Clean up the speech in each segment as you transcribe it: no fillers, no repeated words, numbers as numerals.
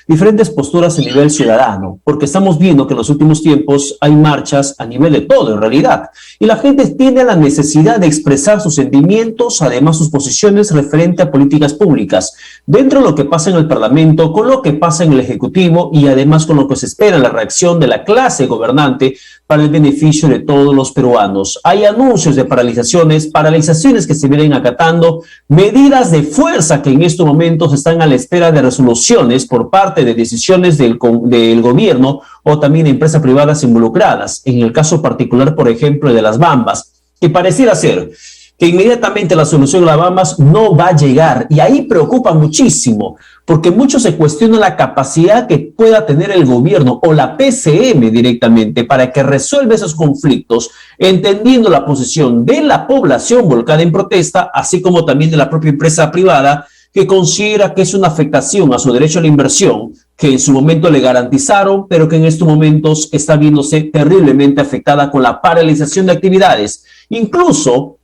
diferentes posturas a nivel ciudadano, porque estamos viendo que en los últimos tiempos hay marchas a nivel de todo, en realidad, y la gente tiene la necesidad de expresar sus sentimientos, además sus posiciones referente a políticas públicas, dentro de lo que pasa en el Parlamento, con lo que pasa en el Ejecutivo y además con lo que se espera la reacción de la clase gobernante para el beneficio de todos los peruanos. Hay anuncios de paralizaciones que se vienen acatando, medidas de fuerza que en estos momentos están a la espera de resoluciones por parte de decisiones del gobierno o también de empresas privadas involucradas. En el caso particular, por ejemplo, de las Bambas, que pareciera ser que inmediatamente la solución de las Bambas no va a llegar, y ahí preocupa muchísimo, porque muchos se cuestionan la capacidad que pueda tener el gobierno o la PCM directamente para que resuelva esos conflictos, entendiendo la posición de la población volcada en protesta, así como también de la propia empresa privada, que considera que es una afectación a su derecho a la inversión, que en su momento le garantizaron, pero que en estos momentos está viéndose terriblemente afectada con la paralización de actividades. Incluso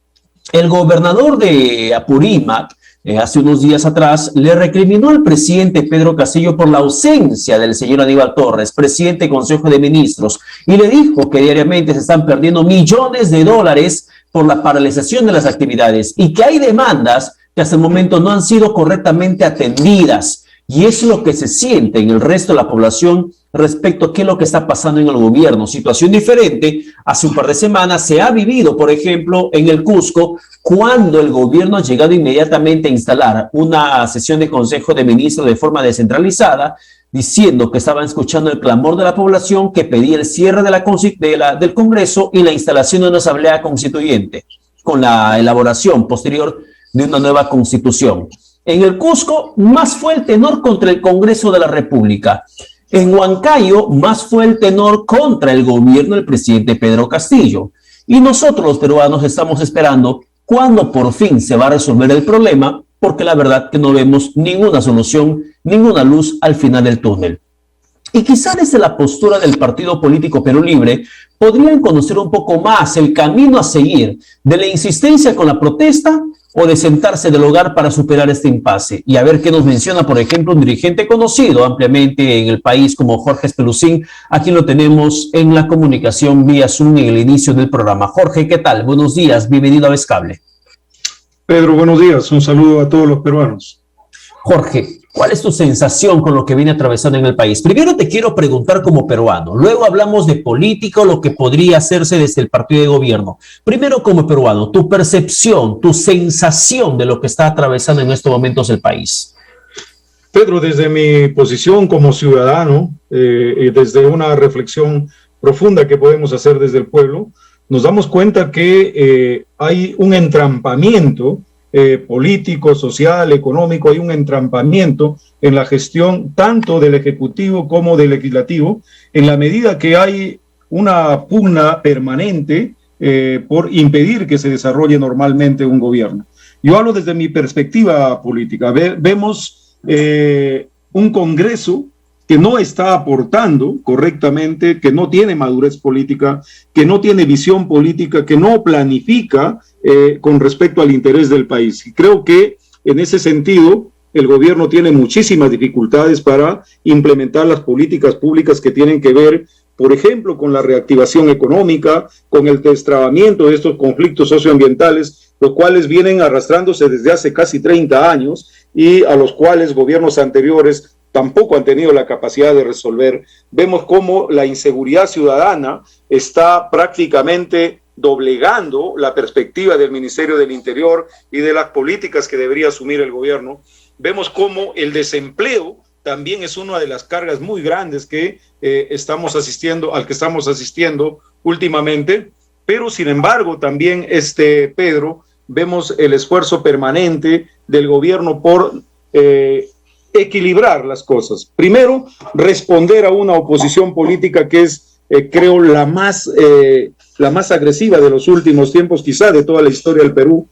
el gobernador de Apurímac, hace unos días atrás, le recriminó al presidente Pedro Castillo por la ausencia del señor Aníbal Torres, presidente del Consejo de Ministros, y le dijo que diariamente se están perdiendo millones de dólares por la paralización de las actividades y que hay demandas que hasta el momento no han sido correctamente atendidas. Y es lo que se siente en el resto de la población respecto a qué es lo que está pasando en el gobierno. Situación diferente, hace un par de semanas se ha vivido, por ejemplo, en el Cusco, cuando el gobierno ha llegado inmediatamente a instalar una sesión de Consejo de Ministros de forma descentralizada, diciendo que estaban escuchando el clamor de la población que pedía el cierre del Congreso y la instalación de una asamblea constituyente, con la elaboración posterior de una nueva constitución. En el Cusco, más fue el tenor contra el Congreso de la República. En Huancayo, más fue el tenor contra el gobierno del presidente Pedro Castillo. Y nosotros, los peruanos, estamos esperando cuándo por fin se va a resolver el problema, porque la verdad que no vemos ninguna solución, ninguna luz al final del túnel. Y quizá desde la postura del Partido Político Perú Libre podrían conocer un poco más el camino a seguir de la insistencia con la protesta o de sentarse del hogar para superar este impasse. Y a ver qué nos menciona, por ejemplo, un dirigente conocido ampliamente en el país como Jorge Espelucín, a quien lo tenemos en la comunicación vía Zoom en el inicio del programa. Jorge, ¿qué tal? Buenos días, bienvenido a Vescable. Pedro, buenos días, un saludo a todos los peruanos. Jorge, ¿cuál es tu sensación con lo que viene atravesando en el país? Primero te quiero preguntar como peruano, luego hablamos de política o lo que podría hacerse desde el partido de gobierno. Primero como peruano, tu percepción, tu sensación de lo que está atravesando en estos momentos el país. Pedro, desde mi posición como ciudadano, desde una reflexión profunda que podemos hacer desde el pueblo, nos damos cuenta que hay un entrampamiento político, social, económico, hay un entrampamiento en la gestión tanto del Ejecutivo como del Legislativo, en la medida que hay una pugna permanente por impedir que se desarrolle normalmente un gobierno. Yo hablo desde mi perspectiva política. Vemos un Congreso que no está aportando correctamente, que no tiene madurez política, que no tiene visión política, que no planifica con respecto al interés del país. Y creo que en ese sentido el gobierno tiene muchísimas dificultades para implementar las políticas públicas que tienen que ver, por ejemplo, con la reactivación económica, con el destrabamiento de estos conflictos socioambientales, los cuales vienen arrastrándose desde hace casi 30 años y a los cuales gobiernos anteriores tampoco han tenido la capacidad de resolver. Vemos cómo la inseguridad ciudadana está prácticamente doblegando la perspectiva del Ministerio del Interior y de las políticas que debería asumir el gobierno. Vemos cómo el desempleo también es una de las cargas muy grandes que estamos asistiendo últimamente, pero sin embargo también, Pedro, vemos el esfuerzo permanente del gobierno por equilibrar las cosas. Primero, responder a una oposición política que es, creo, la más agresiva de los últimos tiempos, quizá de toda la historia del Perú.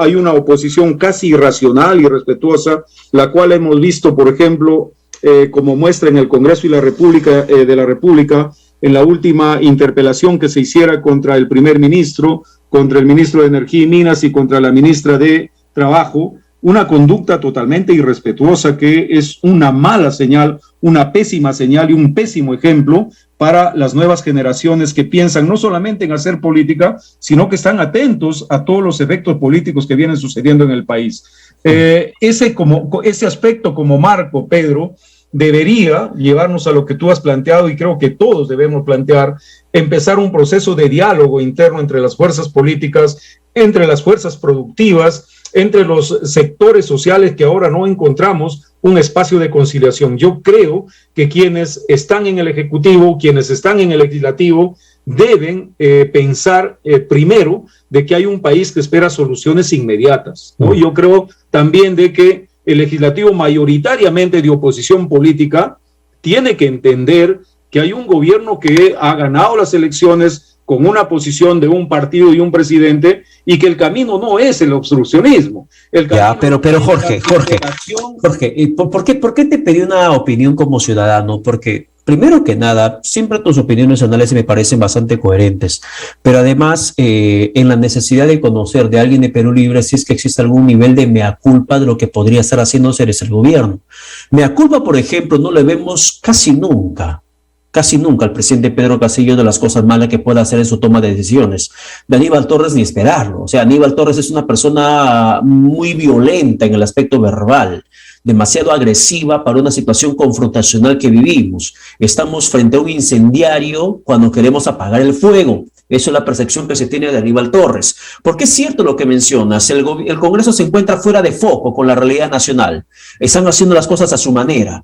Hay una oposición casi irracional y respetuosa, la cual hemos visto, por ejemplo, como muestra en el Congreso de la República, en la última interpelación que se hiciera contra el primer ministro, contra el ministro de Energía y Minas y contra la ministra de Trabajo, una conducta totalmente irrespetuosa que es una mala señal, una pésima señal y un pésimo ejemplo para las nuevas generaciones que piensan no solamente en hacer política, sino que están atentos a todos los efectos políticos que vienen sucediendo en el país. Ese aspecto como marco, Pedro, debería llevarnos a lo que tú has planteado, y creo que todos debemos plantear, empezar un proceso de diálogo interno entre las fuerzas políticas, entre las fuerzas productivas, entre los sectores sociales que ahora no encontramos un espacio de conciliación. Yo creo que quienes están en el Ejecutivo, quienes están en el Legislativo, deben pensar primero de que hay un país que espera soluciones inmediatas, ¿no? Yo creo también de que el Legislativo, mayoritariamente de oposición política, tiene que entender que hay un gobierno que ha ganado las elecciones con una posición de un partido y un presidente, y que el camino no es el obstruccionismo. Pero Jorge, ¿por qué te pedí una opinión como ciudadano? Porque primero que nada, siempre tus opiniones y análisis me parecen bastante coherentes, pero además en la necesidad de conocer de alguien de Perú Libre si es que existe algún nivel de mea culpa de lo que podría estar haciendo el gobierno. Mea culpa, por ejemplo, no le vemos casi nunca al presidente Pedro Castillo de las cosas malas que pueda hacer en su toma de decisiones. De Aníbal Torres ni esperarlo. O sea, Aníbal Torres es una persona muy violenta en el aspecto verbal, demasiado agresiva para una situación confrontacional que vivimos. Estamos frente a un incendiario cuando queremos apagar el fuego. Eso es la percepción que se tiene de Aníbal Torres. Porque es cierto lo que mencionas, el Congreso se encuentra fuera de foco con la realidad nacional. Están haciendo las cosas a su manera.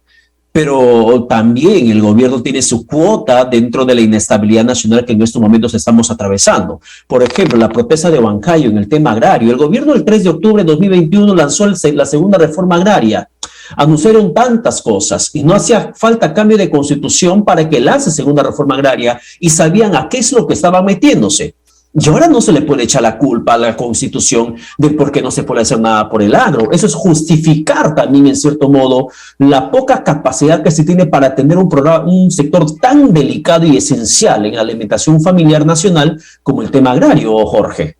Pero también el gobierno tiene su cuota dentro de la inestabilidad nacional que en estos momentos estamos atravesando. Por ejemplo, la protesta de Huancayo en el tema agrario. El gobierno el 3 de octubre de 2021 lanzó la segunda reforma agraria. Anunciaron tantas cosas y no hacía falta cambio de constitución para que lance segunda reforma agraria, y sabían a qué es lo que estaban metiéndose. Y ahora no se le puede echar la culpa a la Constitución de por qué no se puede hacer nada por el agro. Eso es justificar también, en cierto modo, la poca capacidad que se tiene para atender un sector tan delicado y esencial en la alimentación familiar nacional como el tema agrario, Jorge.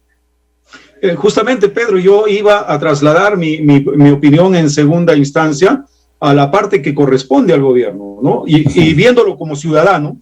Justamente, Pedro, yo iba a trasladar mi opinión en segunda instancia a la parte que corresponde al gobierno, ¿no? Y viéndolo como ciudadano,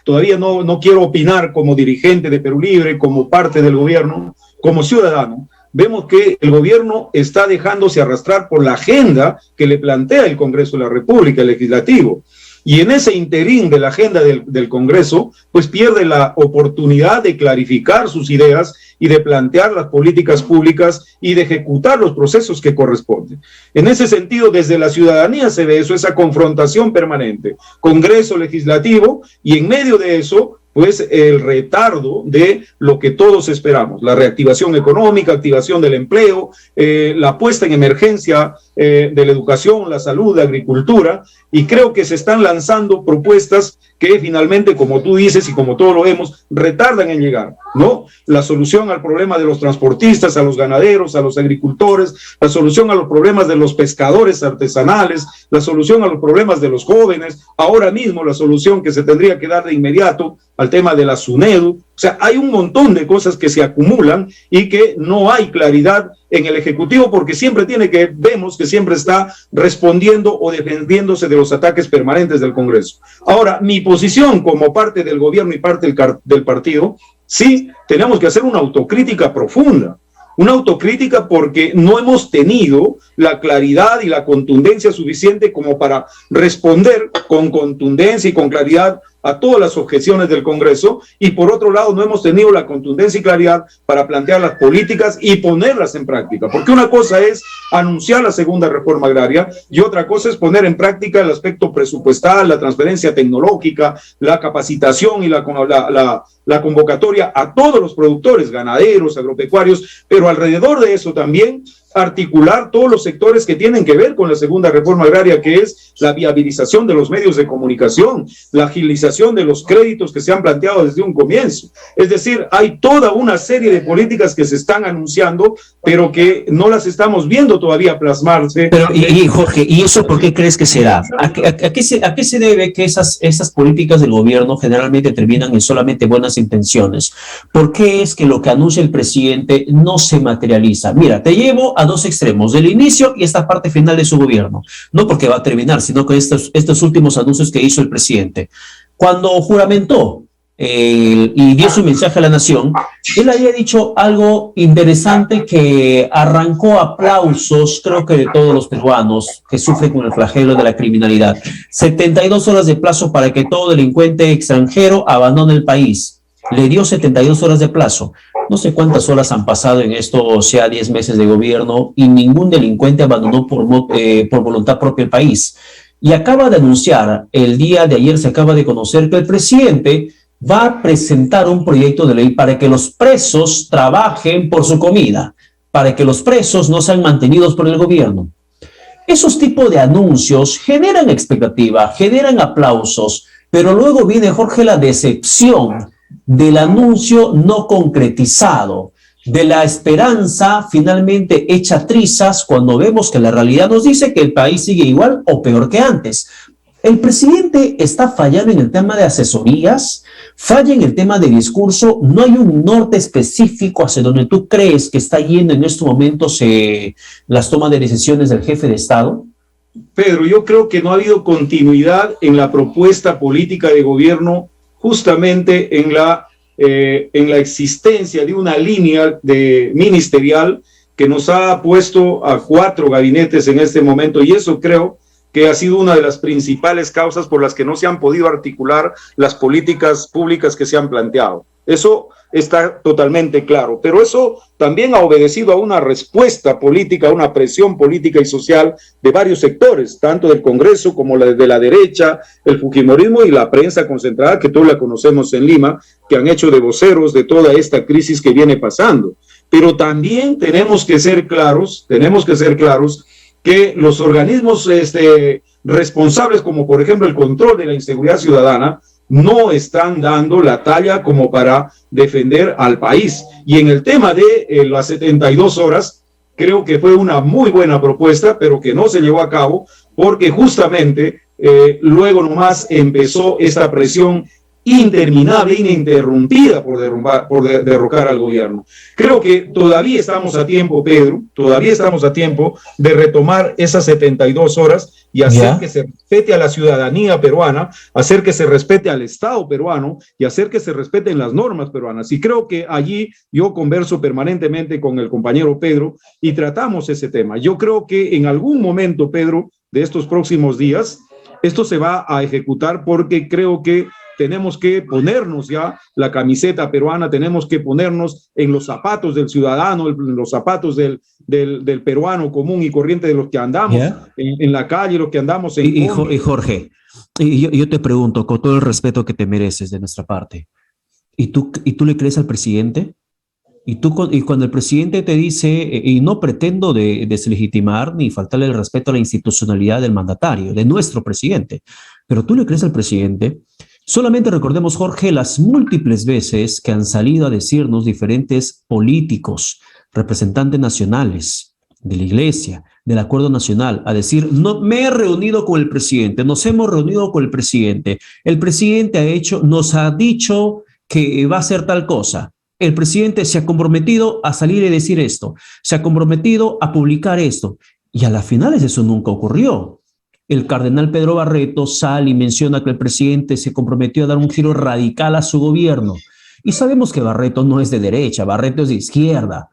todavía no quiero opinar como dirigente de Perú Libre, como parte del gobierno, como ciudadano. Vemos que el gobierno está dejándose arrastrar por la agenda que le plantea el Congreso de la República, el Legislativo. Y en ese interín de la agenda del Congreso, pues pierde la oportunidad de clarificar sus ideas y de plantear las políticas públicas y de ejecutar los procesos que corresponden. En ese sentido, desde la ciudadanía se ve eso, esa confrontación permanente, Congreso, Legislativo, y en medio de eso, pues el retardo de lo que todos esperamos, la reactivación económica, activación del empleo, la puesta en emergencia de la educación, la salud, la agricultura, y creo que se están lanzando propuestas que finalmente, como tú dices y como todos lo vemos, retardan en llegar, ¿no? La solución al problema de los transportistas, a los ganaderos, a los agricultores, la solución a los problemas de los pescadores artesanales, la solución a los problemas de los jóvenes, ahora mismo la solución que se tendría que dar de inmediato al tema de la SUNEDU. O sea, hay un montón de cosas que se acumulan y que no hay claridad en el Ejecutivo, porque vemos que siempre está respondiendo o defendiéndose de los ataques permanentes del Congreso. Ahora, mi posición como parte del gobierno y parte del partido, sí, tenemos que hacer una autocrítica profunda. Una autocrítica porque no hemos tenido la claridad y la contundencia suficiente como para responder con contundencia y con claridad a todas las objeciones del Congreso, y por otro lado no hemos tenido la contundencia y claridad para plantear las políticas y ponerlas en práctica, porque una cosa es anunciar la segunda reforma agraria y otra cosa es poner en práctica el aspecto presupuestal, la transferencia tecnológica, la capacitación y la convocatoria a todos los productores, ganaderos, agropecuarios, pero alrededor de eso también articular todos los sectores que tienen que ver con la segunda reforma agraria, que es la viabilización de los medios de comunicación, la agilización de los créditos que se han planteado desde un comienzo. Es decir, hay toda una serie de políticas que se están anunciando, pero que no las estamos viendo todavía plasmarse. Pero, Jorge, ¿y eso por qué crees que se da? ¿A qué se debe que esas políticas del gobierno generalmente terminan en solamente buenas intenciones? ¿Por qué es que lo que anuncia el presidente no se materializa? Mira, te llevo a a dos extremos, del inicio y esta parte final de su gobierno. No porque va a terminar, sino que estos últimos anuncios que hizo el presidente. Cuando juramentó y dio su mensaje a la nación, él había dicho algo interesante que arrancó aplausos, creo que de todos los peruanos que sufren con el flagelo de la criminalidad. 72 horas de plazo para que todo delincuente extranjero abandone el país. Le dio 72 horas de plazo. No sé cuántas horas han pasado en esto, o sea, 10 meses de gobierno, y ningún delincuente abandonó por voluntad propia el país. Y acaba de anunciar, el día de ayer se acaba de conocer que el presidente va a presentar un proyecto de ley para que los presos trabajen por su comida, para que los presos no sean mantenidos por el gobierno. Esos tipos de anuncios generan expectativa, generan aplausos, pero luego viene, Jorge, la decepción del anuncio no concretizado, de la esperanza finalmente hecha trizas cuando vemos que la realidad nos dice que el país sigue igual o peor que antes. El presidente está fallando en el tema de asesorías, falla en el tema de discurso, no hay un norte específico hacia donde tú crees que está yendo en estos momentos las tomas de decisiones del jefe de Estado. Pedro, yo creo que no ha habido continuidad en la propuesta política de gobierno, justamente en la existencia de una línea ministerial que nos ha puesto a 4 gabinetes en este momento, y eso creo que ha sido una de las principales causas por las que no se han podido articular las políticas públicas que se han planteado. Eso está totalmente claro, pero eso también ha obedecido a una respuesta política, a una presión política y social de varios sectores, tanto del Congreso como de la derecha, el fujimorismo y la prensa concentrada, que todos la conocemos en Lima, que han hecho de voceros de toda esta crisis que viene pasando. Pero también tenemos que ser claros que los organismos responsables, como por ejemplo el control de la inseguridad ciudadana, no están dando la talla como para defender al país. Y en el tema de las 72 horas, creo que fue una muy buena propuesta, pero que no se llevó a cabo porque justamente luego nomás empezó esta presión interminable, ininterrumpida por derrocar al gobierno. Creo que todavía estamos a tiempo, Pedro, todavía estamos a tiempo de retomar esas 72 horas y hacer que se respete a la ciudadanía peruana, hacer que se respete al Estado peruano y hacer que se respeten las normas peruanas. Y creo que allí yo converso permanentemente con el compañero Pedro y tratamos ese tema. Yo creo que en algún momento, Pedro, de estos próximos días, esto se va a ejecutar porque creo que tenemos que ponernos ya la camiseta peruana, tenemos que ponernos en los zapatos del ciudadano, en los zapatos del peruano común y corriente, de los que andamos en la calle, los que andamos en... Y Jorge, yo te pregunto, con todo el respeto que te mereces de nuestra parte, ¿y tú le crees al presidente? Y cuando el presidente te dice, y no pretendo deslegitimar ni faltarle el respeto a la institucionalidad del mandatario, de nuestro presidente, pero tú le crees al presidente. Solamente recordemos, Jorge, las múltiples veces que han salido a decirnos diferentes políticos, representantes nacionales de la Iglesia, del Acuerdo Nacional, a decir, no, me he reunido con el presidente, nos hemos reunido con el presidente nos ha dicho que va a hacer tal cosa. El presidente se ha comprometido a salir y decir esto, se ha comprometido a publicar esto, y a las finales eso nunca ocurrió. El cardenal Pedro Barreto sale y menciona que el presidente se comprometió a dar un giro radical a su gobierno. Y sabemos que Barreto no es de derecha, Barreto es de izquierda.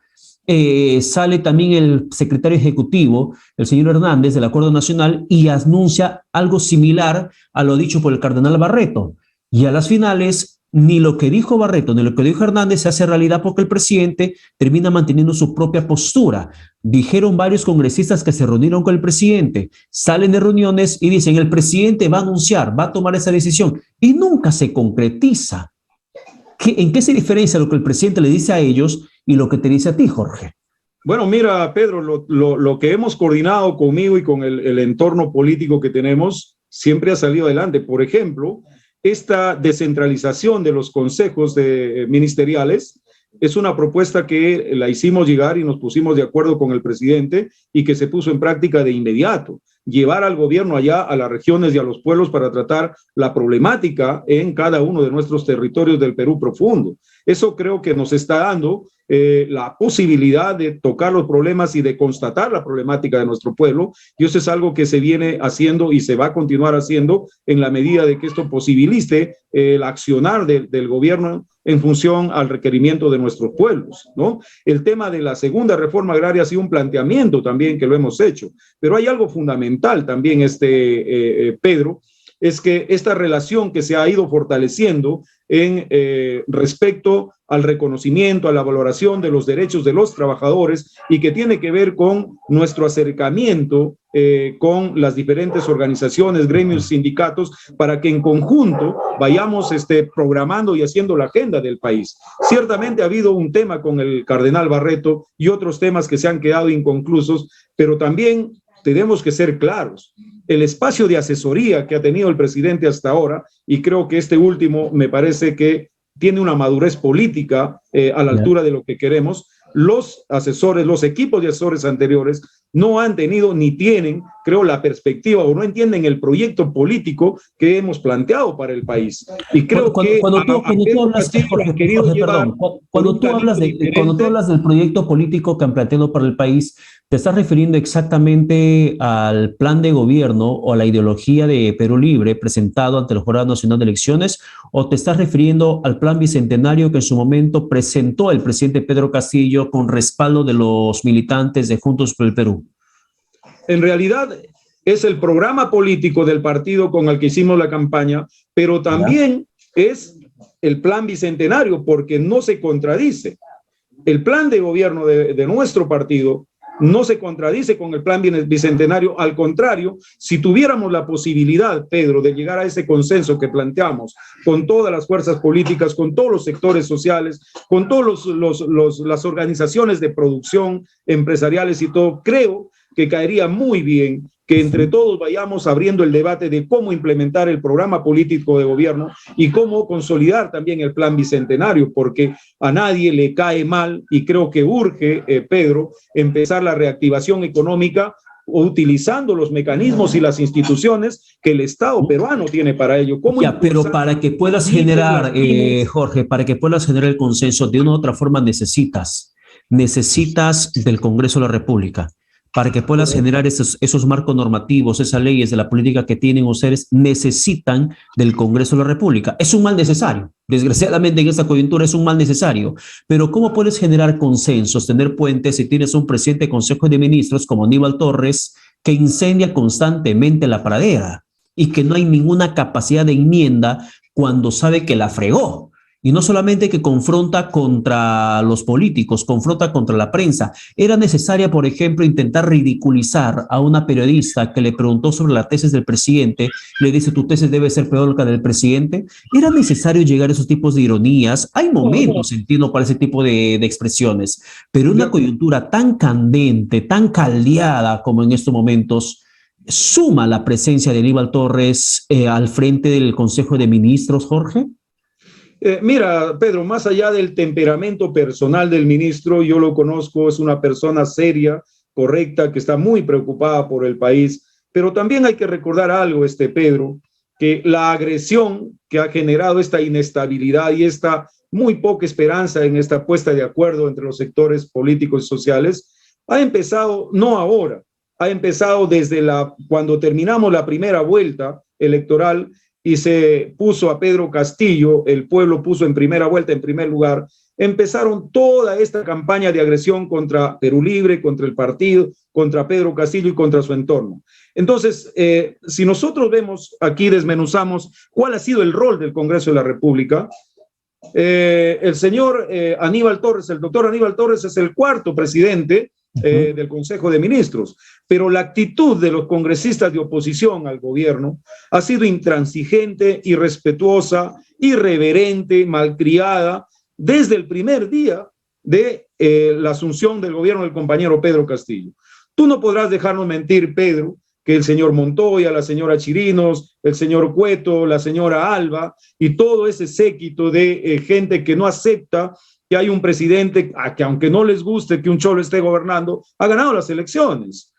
Sale también el secretario ejecutivo, el señor Hernández, del Acuerdo Nacional, y anuncia algo similar a lo dicho por el cardenal Barreto. Y a las finales, ni lo que dijo Barreto ni lo que dijo Hernández se hace realidad porque el presidente termina manteniendo su propia postura. Dijeron varios congresistas que se reunieron con el presidente, salen de reuniones y dicen el presidente va a anunciar, va a tomar esa decisión y nunca se concretiza. ¿En qué se diferencia lo que el presidente le dice a ellos y lo que te dice a ti, Jorge? Bueno, mira, Pedro, lo que hemos coordinado conmigo y con el entorno político que tenemos siempre ha salido adelante. Por ejemplo, esta descentralización de los consejos ministeriales es una propuesta que la hicimos llegar y nos pusimos de acuerdo con el presidente y que se puso en práctica de inmediato. Llevar al gobierno allá a las regiones y a los pueblos para tratar la problemática en cada uno de nuestros territorios del Perú profundo. Eso creo que nos está dando la posibilidad de tocar los problemas y de constatar la problemática de nuestro pueblo, y eso es algo que se viene haciendo y se va a continuar haciendo en la medida de que esto posibilite el accionar del gobierno en función al requerimiento de nuestros pueblos, ¿no? El tema de la segunda reforma agraria ha sido un planteamiento también que lo hemos hecho, pero hay algo fundamental también, Pedro, es que esta relación que se ha ido fortaleciendo en respecto al reconocimiento, a la valoración de los derechos de los trabajadores y que tiene que ver con nuestro acercamiento con las diferentes organizaciones, gremios, sindicatos, para que en conjunto vayamos programando y haciendo la agenda del país. Ciertamente ha habido un tema con el cardenal Barreto y otros temas que se han quedado inconclusos, pero también tenemos que ser claros. El espacio de asesoría que ha tenido el presidente hasta ahora, y creo que este último me parece que tiene una madurez política a la altura de lo que queremos. Los asesores, los equipos de asesores anteriores no han tenido ni tienen, creo, la perspectiva o no entienden el proyecto político que hemos planteado para el país. Y creo cuando tú hablas del proyecto político que han planteado para el país, ¿te estás refiriendo exactamente al plan de gobierno o a la ideología de Perú Libre presentado ante el Jurado Nacional de Elecciones, o te estás refiriendo al plan bicentenario que en su momento presentó el presidente Pedro Castillo con respaldo de los militantes de Juntos por el Perú? En realidad es el programa político del partido con el que hicimos la campaña, pero también es el plan bicentenario, porque no se contradice. El plan de gobierno de nuestro partido no se contradice con el plan bicentenario. Al contrario, si tuviéramos la posibilidad, Pedro, de llegar a ese consenso que planteamos con todas las fuerzas políticas, con todos los sectores sociales, con todas las organizaciones de producción empresariales y todo, creo que caería muy bien que entre todos vayamos abriendo el debate de cómo implementar el programa político de gobierno y cómo consolidar también el plan bicentenario, porque a nadie le cae mal y creo que urge, Pedro, empezar la reactivación económica utilizando los mecanismos y las instituciones que el Estado peruano tiene para ello. Pero para que puedas generar, Jorge, para que puedas generar el consenso, de una u otra forma necesitas del Congreso de la República. Para que puedas generar esos marcos normativos, esas leyes de la política que tienen ustedes, necesitan del Congreso de la República. Es un mal necesario. Desgraciadamente en esta coyuntura es un mal necesario. Pero ¿cómo puedes generar consensos, tener puentes si tienes un presidente de Consejo de Ministros como Aníbal Torres que incendia constantemente la pradera y que no hay ninguna capacidad de enmienda cuando sabe que la fregó? Y no solamente que confronta contra los políticos, confronta contra la prensa. Era necesaria, por ejemplo, intentar ridiculizar a una periodista que le preguntó sobre la tesis del presidente, le dice, tu tesis debe ser peor que la del presidente. Era necesario llegar a esos tipos de ironías. Hay momentos, entiendo, para ese tipo de expresiones, pero una coyuntura tan candente, tan caldeada como en estos momentos, ¿suma la presencia de Aníbal Torres al frente del Consejo de Ministros, Jorge? Mira, Pedro, más allá del temperamento personal del ministro, yo lo conozco, es una persona seria, correcta, que está muy preocupada por el país, pero también hay que recordar algo, Pedro, que la agresión que ha generado esta inestabilidad y esta muy poca esperanza en esta puesta de acuerdo entre los sectores políticos y sociales, ha empezado no ahora, ha empezado desde cuando terminamos la primera vuelta electoral y se puso a Pedro Castillo, el pueblo puso en primera vuelta, en primer lugar, empezaron toda esta campaña de agresión contra Perú Libre, contra el partido, contra Pedro Castillo y contra su entorno. Entonces, si nosotros vemos aquí, desmenuzamos cuál ha sido el rol del Congreso de la República, el señor Aníbal Torres, el doctor Aníbal Torres es el cuarto presidente del Consejo de Ministros, pero la actitud de los congresistas de oposición al gobierno ha sido intransigente, irrespetuosa, irreverente, malcriada desde el primer día de la asunción del gobierno del compañero Pedro Castillo. Tú no podrás dejarnos mentir, Pedro, que el señor Montoya, la señora Chirinos, el señor Cueto, la señora Alba y todo ese séquito de gente que no acepta que hay un presidente que, aunque no les guste que un cholo esté gobernando, ha ganado las elecciones.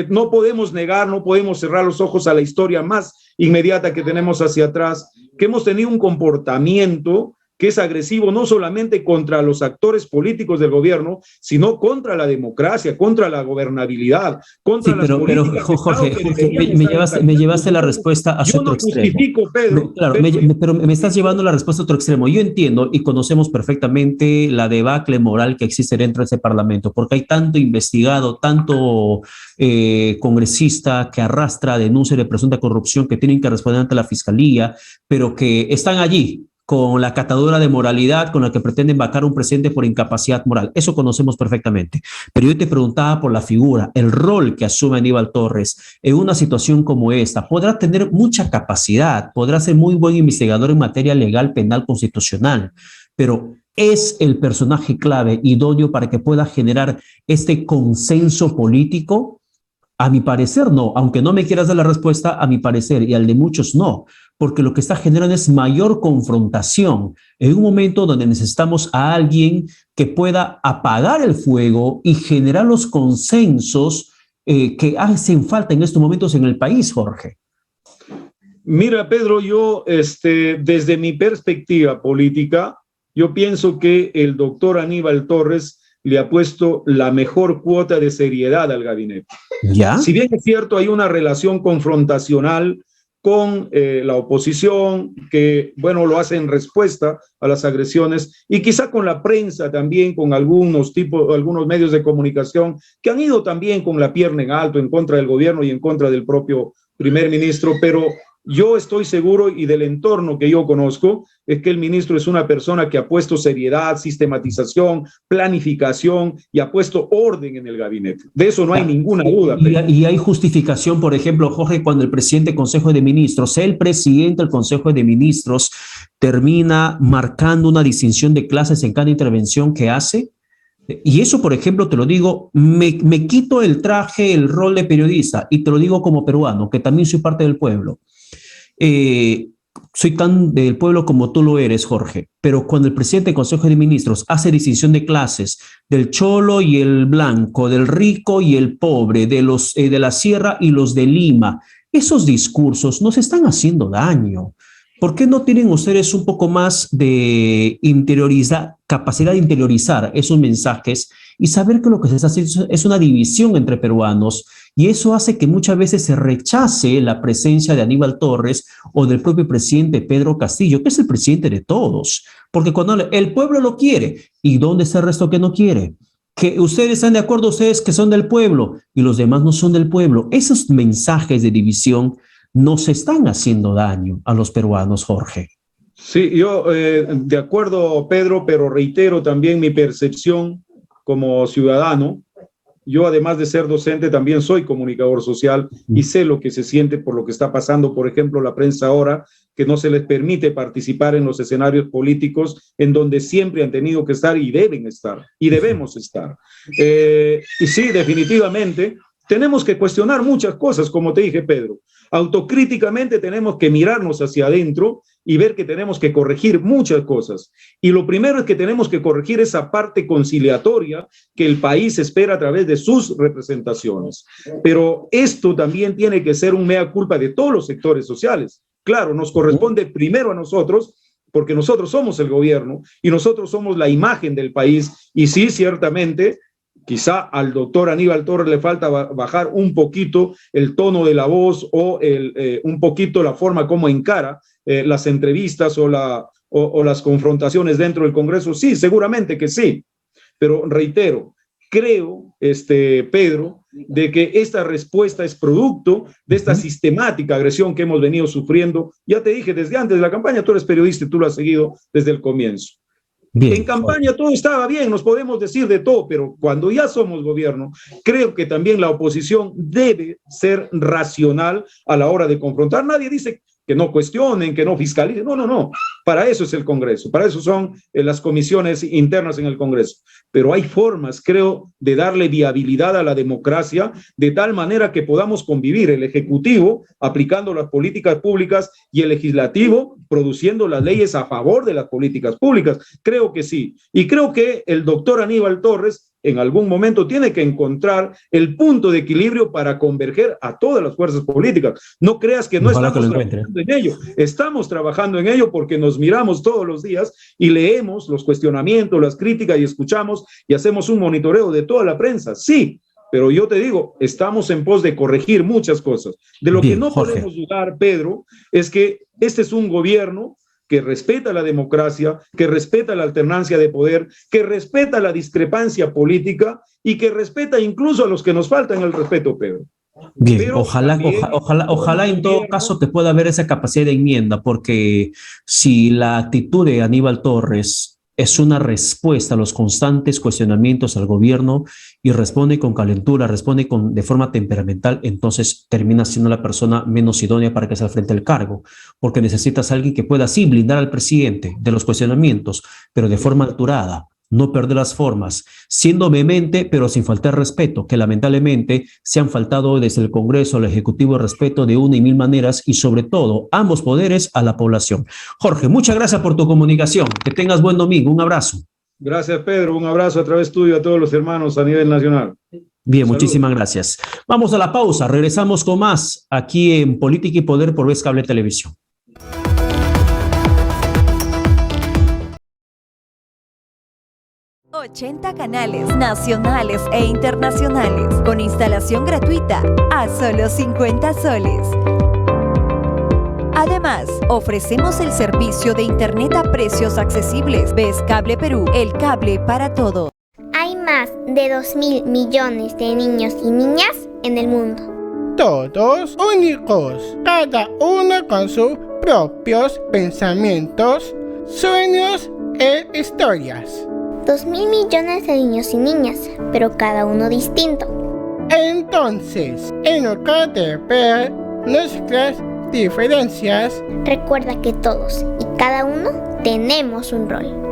No podemos negar, no podemos cerrar los ojos a la historia más inmediata que tenemos hacia atrás, que hemos tenido un comportamiento que es agresivo no solamente contra los actores políticos del gobierno, sino contra la democracia, contra la gobernabilidad, contra Sí, las políticas Jorge, que Jorge, deberían estar me encaminadas. llevaste la respuesta hacia Yo otro no extremo. justifico, Pedro, Claro, pero me estás llevando la respuesta a otro extremo. Yo entiendo y conocemos perfectamente la debacle moral que existe dentro de ese Parlamento, porque hay tanto investigado, tanto congresista que arrastra denuncias de presunta corrupción que tienen que responder ante la Fiscalía, pero que están allí con la catadura de moralidad con la que pretenden vacar a un presidente por incapacidad moral. Eso conocemos perfectamente. Pero yo te preguntaba por la figura, el rol que asume Aníbal Torres en una situación como esta. Podrá tener mucha capacidad, podrá ser muy buen investigador en materia legal, penal, constitucional, pero ¿es el personaje clave, idóneo para que pueda generar este consenso político? A mi parecer no, aunque no me quieras dar la respuesta, a mi parecer y al de muchos no, porque lo que está generando es mayor confrontación en un momento donde necesitamos a alguien que pueda apagar el fuego y generar los consensos que hacen falta en estos momentos en el país, Jorge. Mira, Pedro, yo desde mi perspectiva política, yo pienso que el doctor Aníbal Torres le ha puesto la mejor cuota de seriedad al gabinete. ¿Ya? Si bien es cierto, hay una relación confrontacional con la oposición, que, bueno, lo hace en respuesta a las agresiones, y quizá con la prensa también, con algunos medios de comunicación, que han ido también con la pierna en alto en contra del gobierno y en contra del propio primer ministro, pero yo estoy seguro, y del entorno que yo conozco, es que el ministro es una persona que ha puesto seriedad, sistematización, planificación y ha puesto orden en el gabinete. De eso no hay ninguna duda. Y hay justificación, por ejemplo, Jorge, cuando el presidente del Consejo de Ministros, el presidente del Consejo de Ministros, termina marcando una distinción de clases en cada intervención que hace. Y eso, por ejemplo, te lo digo, me quito el traje, el rol de periodista, y te lo digo como peruano, que también soy parte del pueblo. Soy tan del pueblo como tú lo eres, Jorge, pero cuando el presidente del Consejo de Ministros hace distinción de clases, del cholo y el blanco, del rico y el pobre, de los de la sierra y los de Lima, esos discursos nos están haciendo daño. ¿Por qué no tienen ustedes un poco más de capacidad de interiorizar esos mensajes y saber que lo que se está haciendo es una división entre peruanos? Y eso hace que muchas veces se rechace la presencia de Aníbal Torres o del propio presidente Pedro Castillo, que es el presidente de todos. Porque cuando el pueblo lo quiere, ¿y dónde está el resto que no quiere? Que ustedes están de acuerdo, ustedes que son del pueblo y los demás no son del pueblo. Esos mensajes de división nos están haciendo daño a los peruanos, Jorge. Sí, yo de acuerdo, Pedro, pero reitero también mi percepción como ciudadano. Yo, además de ser docente, también soy comunicador social y sé lo que se siente por lo que está pasando, por ejemplo, la prensa ahora, que no se les permite participar en los escenarios políticos en donde siempre han tenido que estar y deben estar, y debemos estar. Y sí, definitivamente, tenemos que cuestionar muchas cosas, como te dije, Pedro. Autocríticamente tenemos que mirarnos hacia adentro y ver que tenemos que corregir muchas cosas. Y lo primero es que tenemos que corregir esa parte conciliatoria que el país espera a través de sus representaciones. Pero esto también tiene que ser un mea culpa de todos los sectores sociales. Claro, nos corresponde primero a nosotros, porque nosotros somos el gobierno y nosotros somos la imagen del país. Y sí, ciertamente, quizá al doctor Aníbal Torres le falta bajar un poquito el tono de la voz o un poquito la forma como encara las entrevistas o las confrontaciones dentro del Congreso. Sí, seguramente que sí, pero reitero, creo, Pedro, de que esta respuesta es producto de esta sistemática agresión que hemos venido sufriendo. Ya te dije, desde antes de la campaña, tú eres periodista y tú lo has seguido desde el comienzo. Bien, en campaña todo estaba bien, nos podemos decir de todo, pero cuando ya somos gobierno, creo que también la oposición debe ser racional a la hora de confrontar. Nadie dice que no cuestionen, que no fiscalicen. No, no, no. Para eso es el Congreso, para eso son las comisiones internas en el Congreso. Pero hay formas, creo, de darle viabilidad a la democracia de tal manera que podamos convivir el Ejecutivo aplicando las políticas públicas y el Legislativo produciendo las leyes a favor de las políticas públicas. Creo que sí. Y creo que el doctor Aníbal Torres en algún momento tiene que encontrar el punto de equilibrio para converger a todas las fuerzas políticas. No creas que no estamos trabajando en ello. Estamos trabajando en ello porque nos miramos todos los días y leemos los cuestionamientos, las críticas y escuchamos y hacemos un monitoreo de toda la prensa. Sí, pero yo te digo, estamos en pos de corregir muchas cosas. De lo que no podemos dudar, Pedro, es que este es un gobierno que respeta la democracia, que respeta la alternancia de poder, que respeta la discrepancia política y que respeta incluso a los que nos faltan el respeto, Pedro. Bien, pero ojalá en todo caso te pueda haber esa capacidad de enmienda, porque si la actitud de Aníbal Torres es una respuesta a los constantes cuestionamientos al gobierno y responde con calentura, responde de forma temperamental, entonces termina siendo la persona menos idónea para que sea al frente del cargo, porque necesitas a alguien que pueda así blindar al presidente de los cuestionamientos, pero de forma alturada, no perder las formas, siendo vehemente, pero sin faltar respeto, que lamentablemente se han faltado desde el Congreso al Ejecutivo el respeto de una y mil maneras y sobre todo ambos poderes a la población. Jorge, muchas gracias por tu comunicación. Que tengas buen domingo. Un abrazo. Gracias, Pedro. Un abrazo a través tuyo a todos los hermanos a nivel nacional. Bien, saludos. Muchísimas gracias. Vamos a la pausa. Regresamos con más aquí en Política y Poder por Vez Cable Televisión. 80 canales nacionales e internacionales con instalación gratuita a solo 50 soles. Además, ofrecemos el servicio de internet a precios accesibles. Vez Cable Perú, el cable para todo. Hay más de 2.000 millones de niños y niñas en el mundo. Todos únicos, cada uno con sus propios pensamientos, sueños e historias. 2.000 millones de niños y niñas, pero cada uno distinto. Entonces, en lugar de ver nuestras diferencias, recuerda que todos y cada uno tenemos un rol.